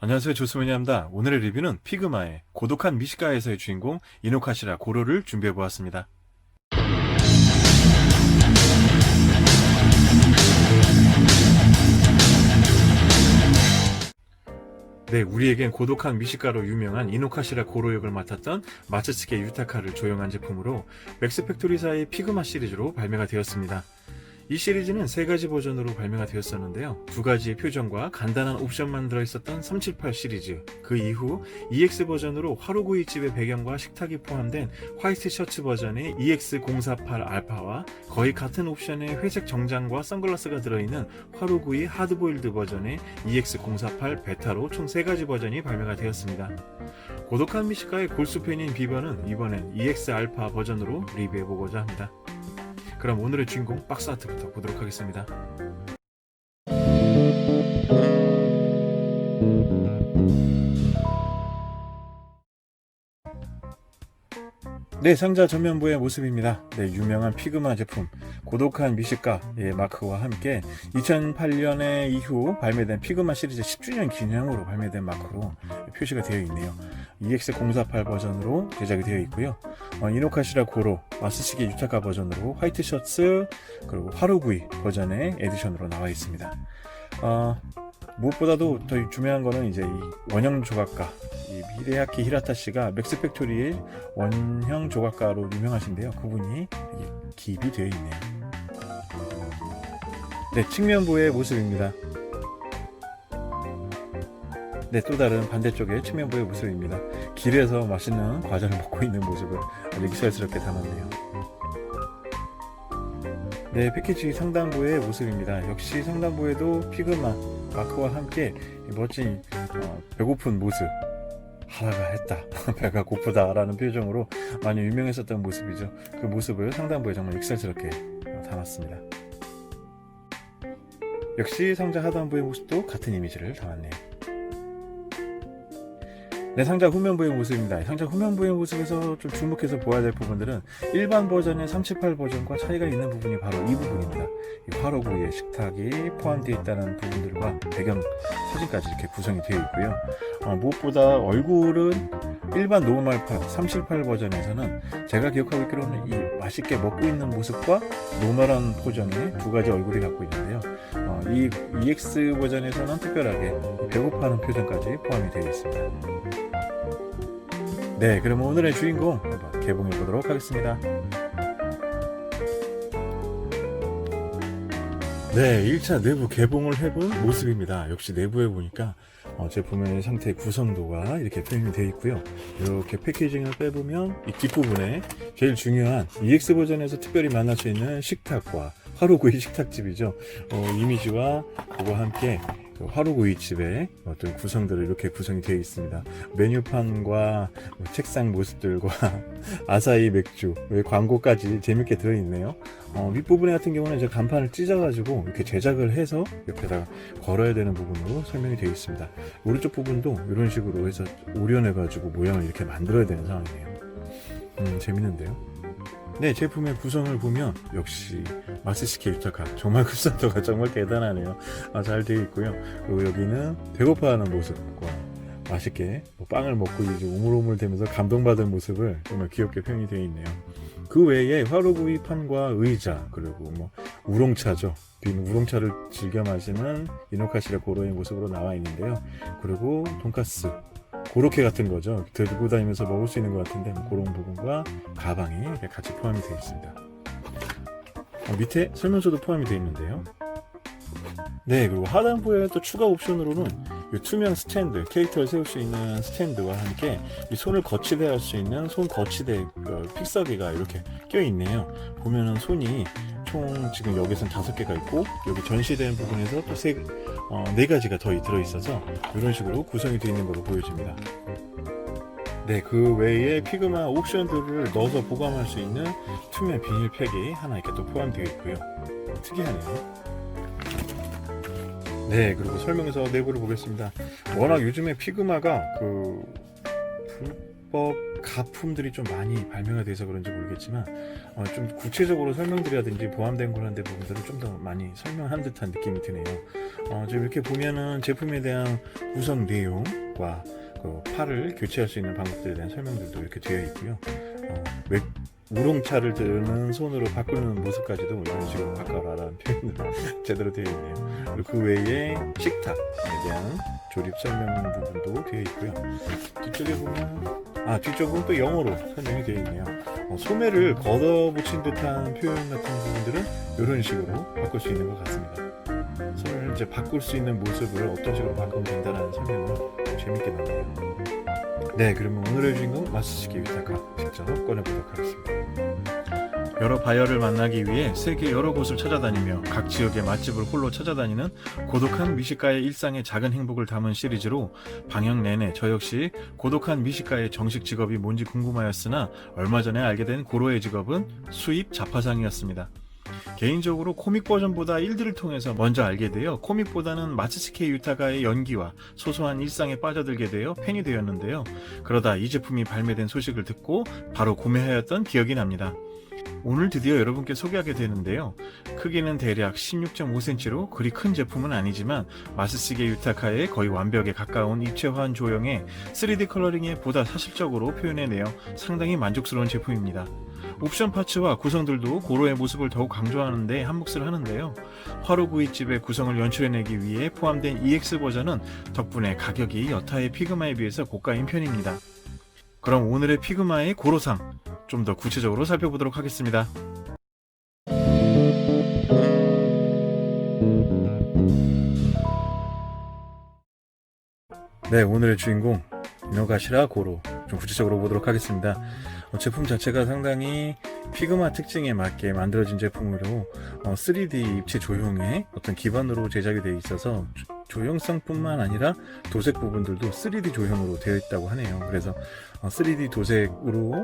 안녕하세요, 조스맨이합니다. 오늘의 리뷰는 피그마의 고독한 미식가에서의 주인공 이노카시라 고로를 준비해보았습니다. 네, 우리에겐 고독한 미식가로 유명한 이노카시라 고로 역을 맡았던 마츠츠케 유타카를 조용한 제품으로 맥스팩토리사의 피그마 시리즈로 발매가 되었습니다. 이 시리즈는 3가지 버전으로 발매가 되었었는데요. 2가지의 표정과 간단한 옵션만 들어있었던 378 시리즈, 그 이후 EX 버전으로 화로구이 집의 배경과 식탁이 포함된 화이트 셔츠 버전의 EX048 알파와 거의 같은 옵션의 회색 정장과 선글라스가 들어있는 화로구이 하드보일드 버전의 EX048 베타로 총 3가지 버전이 발매가 되었습니다. 고독한 미식가의 골수팬인 비버는 이번엔 EX 알파 버전으로 리뷰해보고자 합니다. 그럼 오늘의 주인공 박스 아트부터 보도록 하겠습니다. 네, 상자 전면부의 모습입니다. 네, 유명한 피그마 제품 고독한 미식가의 마크와 함께 2008년에 이후 발매된 피그마 시리즈 10주년 기념으로 발매된 마크로 표시가 되어 있네요. EX048 버전으로 제작이 되어 있고요. 이노카시라 고로 마츠츠케 유타카 버전으로 화이트 셔츠 그리고 화로구이 버전의 에디션으로 나와 있습니다. 무엇보다도 더 중요한 거는 이제 이 원형 조각가 히데야키 히라타 씨가 맥스팩토리의 원형 조각가로 유명하신데요. 그분이 기입이 되어 있네요. 네, 측면부의 모습입니다. 네, 또 다른 반대쪽의 측면부의 모습입니다. 길에서 맛있는 과자를 먹고 있는 모습을 아주 익살스럽게 담았네요. 네, 패키지 상단부의 모습입니다. 역시 상단부에도 피그마 마크와 함께 멋진 배고픈 모습, 하나가 했다, 배가 고프다 라는 표정으로 많이 유명했었던 모습이죠. 그 모습을 상단부에 정말 익살스럽게 담았습니다. 역시 상자 하단부의 모습도 같은 이미지를 담았네요. 네, 상자 후면부의 모습입니다. 상자 후면부의 모습에서 좀 주목해서 보아야 될 부분들은 일반 버전의 378 버전과 차이가 있는 부분이 바로 이 부분입니다. 이 화로구이의 식탁이 포함되어 있다는 부분들과 배경 사진까지 이렇게 구성이 되어 있고요. 무엇보다 얼굴은 일반 노멀판 378 버전에서는 제가 기억하고 있기로는 이 맛있게 먹고 있는 모습과 노멀한 포장의 2가지 얼굴이 갖고 있는데요. 이 EX 버전에서는 특별하게 배고파하는 표정까지 포함이 되어 있습니다. 네, 그럼 오늘의 주인공 한번 개봉해 보도록 하겠습니다. 네, 1차 내부 개봉을 해본 모습입니다. 역시 내부에 보니까 제품의 상태 구성도가 이렇게 표현이 되어 있고요. 이렇게 패키징을 빼보면 이 뒷부분에 제일 중요한 EX 버전에서 특별히 만날 수 있는 식탁과 화로구이 식탁집이죠. 이미지와 그와 함께 화로구이 집의 어떤 구성들을 이렇게 구성이 되어 있습니다. 메뉴판과 책상 모습들과 아사히 맥주 광고까지 재밌게 들어있네요. 윗부분에 같은 경우는 이제 간판을 찢어가지고 이렇게 제작을 해서 옆에다가 걸어야 되는 부분으로 설명이 되어 있습니다. 오른쪽 부분도 이런 식으로 해서 오려내가지고 모양을 이렇게 만들어야 되는 상황이네요. 재밌는데요. 네, 제품의 구성을 보면 역시 마츠츠케 유타카 정말 급산도가 정말 대단하네요. 잘 되어 있고요. 그리고 여기는 배고파하는 모습과 맛있게 빵을 먹고 이제 오물오물 되면서 감동받은 모습을 정말 귀엽게 표현이 되어 있네요. 그 외에 화로구이 판과 의자 그리고 우롱차죠. 빈 우롱차를 즐겨 마시는 이노카시라 고로의 모습으로 나와 있는데요. 그리고 돈가스 고로케 같은 거죠. 들고 다니면서 먹을 수 있는 것 같은데 그런 부분과 가방이 같이 포함이 되어 있습니다. 밑에 설명서도 포함이 되어 있는데요. 네, 그리고 하단부에 또 추가 옵션으로는 이 투명 스탠드, 캐릭터를 세울 수 있는 스탠드와 함께 이 손을 거치대 할 수 있는 손 거치대 픽서기가 이렇게 껴 있네요. 보면은 손이 총 지금 여기선 5개가 있고 여기 전시되는 부분에서 또 4가지가 더 들어있어서 이런 식으로 구성이 되어 있는 걸로 보여집니다. 네, 그 외에 피그마 옵션들을 넣어서 보관할 수 있는 투명 비닐팩이 하나 이렇게 또 포함되어 있고요. 특이하네요. 네, 그리고 설명서 내부를 보겠습니다. 워낙 요즘에 피그마가 사용법, 가품들이 좀 많이 발명이 돼서 그런지 모르겠지만 좀 구체적으로 설명들이라든지 포함된 그런 데 부분들을 좀 더 많이 설명한 듯한 느낌이 드네요. 지금 이렇게 보면은 제품에 대한 구성 내용과 그 팔을 교체할 수 있는 방법들에 대한 설명들도 이렇게 되어 있고요. 우롱차를 드는 손으로 바꾸는 모습까지도 이런 식으로 바꿔라라는 표현으로 제대로 되어 있네요. 그리고 그 외에 식탁에 대한 조립 설명 부분도 되어 있고요. 뒤쪽에 보면 뒤쪽은 또 영어로 설명이 되어 있네요. 소매를 걷어붙인 듯한 표현 같은 부분들은 이런 식으로 바꿀 수 있는 것 같습니다. 손을 이제 바꿀 수 있는 모습을 어떤 식으로 바꾸면 된다는 설명을 재밌게 나오네요. 네, 그러면 오늘의 주인공 마쓰시게 유타카 직접 꺼내보도록 하겠습니다. 여러 바이어를 만나기 위해 세계 여러 곳을 찾아다니며 각 지역의 맛집을 홀로 찾아다니는 고독한 미식가의 일상의 작은 행복을 담은 시리즈로 방영 내내 저 역시 고독한 미식가의 정식 직업이 뭔지 궁금하였으나 얼마 전에 알게 된 고로의 직업은 수입 자파상이었습니다. 개인적으로 코믹 버전보다 일들을 통해서 먼저 알게 되어 코믹보다는 마츠시케 유타카의 연기와 소소한 일상에 빠져들게 되어 팬이 되었는데요. 그러다 이 제품이 발매된 소식을 듣고 바로 구매하였던 기억이 납니다. 오늘 드디어 여러분께 소개하게 되는데요. 크기는 대략 16.5cm로 그리 큰 제품은 아니지만 마쓰시게 유타카의 거의 완벽에 가까운 입체화한 조형에 3D 컬러링에 보다 사실적으로 표현해내어 상당히 만족스러운 제품입니다. 옵션 파츠와 구성들도 고로의 모습을 더욱 강조하는데 한몫을 하는데요. 화로구이집의 구성을 연출해내기 위해 포함된 EX 버전은 덕분에 가격이 여타의 피그마에 비해서 고가인 편입니다. 그럼 오늘의 피그마의 고로상 좀 더 구체적으로 살펴보도록 하겠습니다. 네, 오늘의 주인공 이노가시라 고로 좀 구체적으로 보도록 하겠습니다. 제품 자체가 상당히 피그마 특징에 맞게 만들어진 제품으로 3D 입체 조형의 어떤 기반으로 제작이 되어 있어서 조형성뿐만 아니라 도색 부분들도 3D 조형으로 되어 있다고 하네요. 그래서 3D 도색으로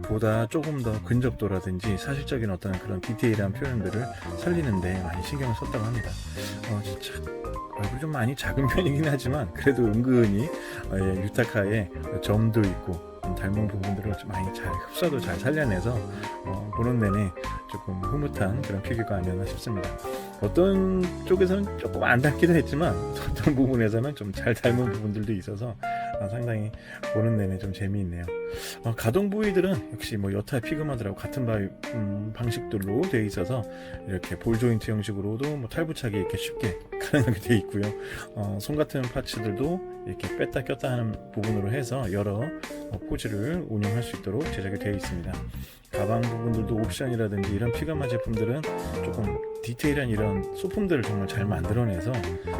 보다 조금 더 근접도라든지 사실적인 어떤 그런 디테일한 표현들을 살리는데 많이 신경을 썼다고 합니다. 진짜 얼굴이 좀 많이 작은 편이긴 하지만 그래도 은근히 유타카의 점도 있고 닮은 부분들을 많이 잘 흡사도 잘 살려내서 보는 내내 조금 흐뭇한 그런 피규어가 아니었나 싶습니다. 어떤 쪽에서는 조금 안 닮기도 했지만 어떤 부분에서는 좀 잘 닮은 부분들도 있어서 상당히 보는 내내 좀 재미있네요. 가동 부위들은 역시 여타 피그마들하고 같은 방식들로 되어 있어서 이렇게 볼 조인트 형식으로도 탈부착이 이렇게 쉽게 가능하게 되어 있고요. 손 같은 파츠들도 이렇게 뺐다 꼈다 하는 부분으로 해서 여러 포즈를 운영할 수 있도록 제작이 되어 있습니다. 가방 부분들도 옵션이라든지 이런 피그마 제품들은 조금 디테일한 이런 소품들을 정말 잘 만들어내서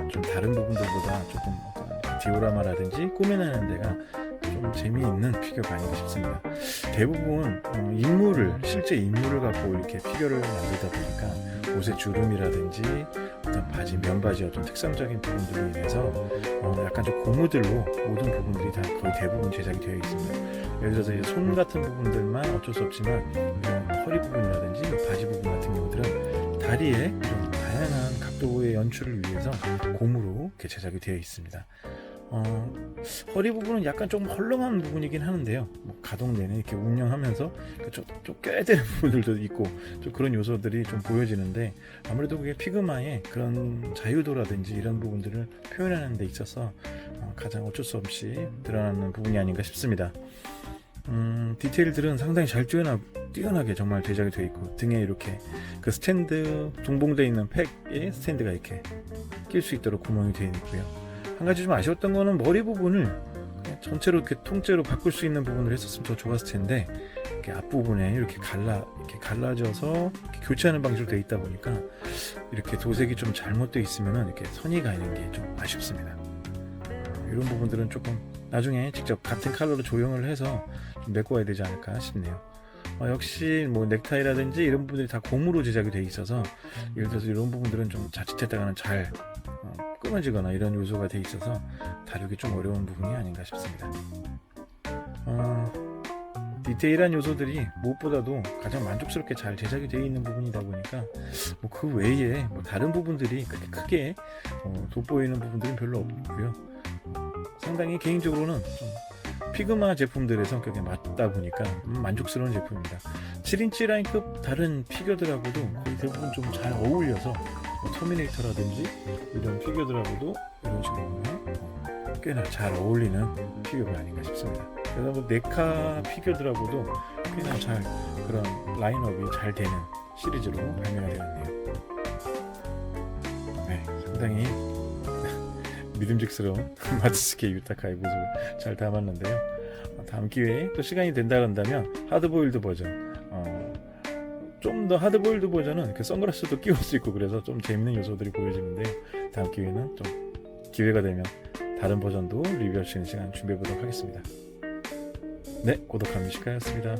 좀 다른 부분들보다 조금 디오라마라든지 꾸며내는 데가 좀 재미있는 피규어가 아닌가 싶습니다. 대부분 실제 인물을 갖고 이렇게 피규어를 만들다 보니까 옷의 주름이라든지 어떤 바지, 면바지 어떤 특성적인 부분들로 인해서 약간 좀 고무들로 모든 부분들이 다 거의 대부분 제작이 되어 있습니다. 예를 들어서 이제 손 같은 부분들만 어쩔 수 없지만 이런 허리 부분이라든지 바지 부분 같은 경우들은 다리에 좀 다양한 각도의 연출을 위해서 고무로 이렇게 제작이 되어 있습니다. 허리 부분은 약간 좀 헐렁한 부분이긴 하는데요. 가동 내내 이렇게 운영하면서 좀 껴야 되는 부분들도 있고 좀 그런 요소들이 좀 보여지는데 아무래도 그게 피그마의 그런 자유도라든지 이런 부분들을 표현하는 데 있어서 가장 어쩔 수 없이 드러나는 부분이 아닌가 싶습니다. 디테일들은 상당히 잘 뛰어나게 정말 제작이 되어 있고 등에 이렇게 그 스탠드 동봉되어 있는 팩에 스탠드가 이렇게 낄 수 있도록 구멍이 되어 있고요. 한 가지 좀 아쉬웠던 거는 머리 부분을 그냥 전체로 이렇게 통째로 바꿀 수 있는 부분을 했었으면 더 좋았을 텐데 이렇게 앞부분에 이렇게 갈라져서 이렇게 교체하는 방식으로 되어 있다 보니까 이렇게 도색이 좀 잘못되어 있으면 이렇게 선이 가는 게 좀 아쉽습니다. 이런 부분들은 조금 나중에 직접 같은 컬러로 조형을 해서 좀 메꿔야 되지 않을까 싶네요. 역시 넥타이라든지 이런 부분들이 다 고무로 제작이 되어 있어서 예를 들어서 이런 부분들은 좀 자칫했다가는 잘 끊어지거나 이런 요소가 되어 있어서 다루기 좀 어려운 부분이 아닌가 싶습니다. 디테일한 요소들이 무엇보다도 가장 만족스럽게 잘 제작이 되어 있는 부분이다 보니까 그 외에 다른 부분들이 그렇게 크게 돋보이는 부분들은 별로 없고요. 상당히 개인적으로는 좀 피그마 제품들의 성격에 맞다 보니까 만족스러운 제품입니다. 7인치 라인급 다른 피규어들하고도 거의 대부분 좀 잘 어울려서 터미네이터라든지 이런 피규어들하고도 이런 식으로 보면 꽤나 잘 어울리는 피규어가 아닌가 싶습니다. 그래서 뭐 네카 피규어들하고도 꽤나 잘 그런 라인업이 잘 되는 시리즈로 발매가 되었네요. 네, 상당히 믿음직스러운 마츠스케 유타카의 모습을 잘 담았는데요. 다음 기회에 또 시간이 된다 한다면 하드보일드 버전, 좀 더 하드보일드 버전은 그 선글라스도 끼울 수 있고 그래서 좀 재밌는 요소들이 보여지는데요. 다음 기회는 좀 기회가 되면 다른 버전도 리뷰할 수 있는 시간 준비해 보도록 하겠습니다. 네, 고독한 미식가였습니다.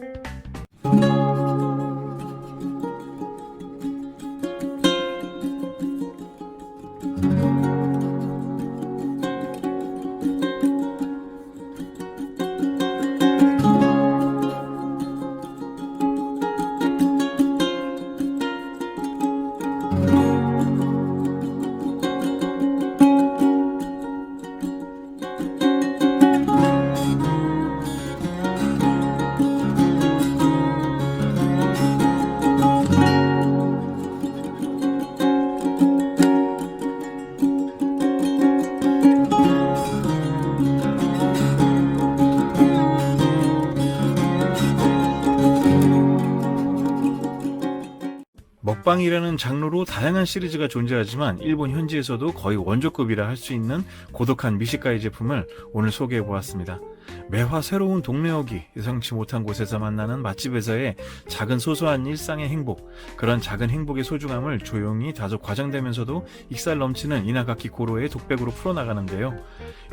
먹방이라는 장르로 다양한 시리즈가 존재하지만 일본 현지에서도 거의 원조급이라 할 수 있는 고독한 미식가의 제품을 오늘 소개해 보았습니다. 매화 새로운 동네오기, 예상치 못한 곳에서 만나는 맛집에서의 작은 소소한 일상의 행복, 그런 작은 행복의 소중함을 조용히 다소 과장되면서도 익살 넘치는 이나가키 고로의 독백으로 풀어나가는데요.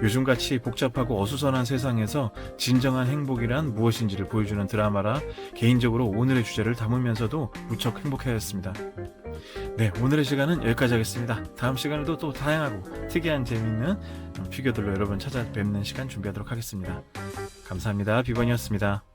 요즘같이 복잡하고 어수선한 세상에서 진정한 행복이란 무엇인지를 보여주는 드라마라 개인적으로 오늘의 주제를 담으면서도 무척 행복해졌습니다. 네, 오늘의 시간은 여기까지 하겠습니다. 다음 시간에도 또 다양하고 특이한 재미있는 피규어들로 여러분 찾아뵙는 시간 준비하도록 하겠습니다. 감사합니다. 비번이었습니다.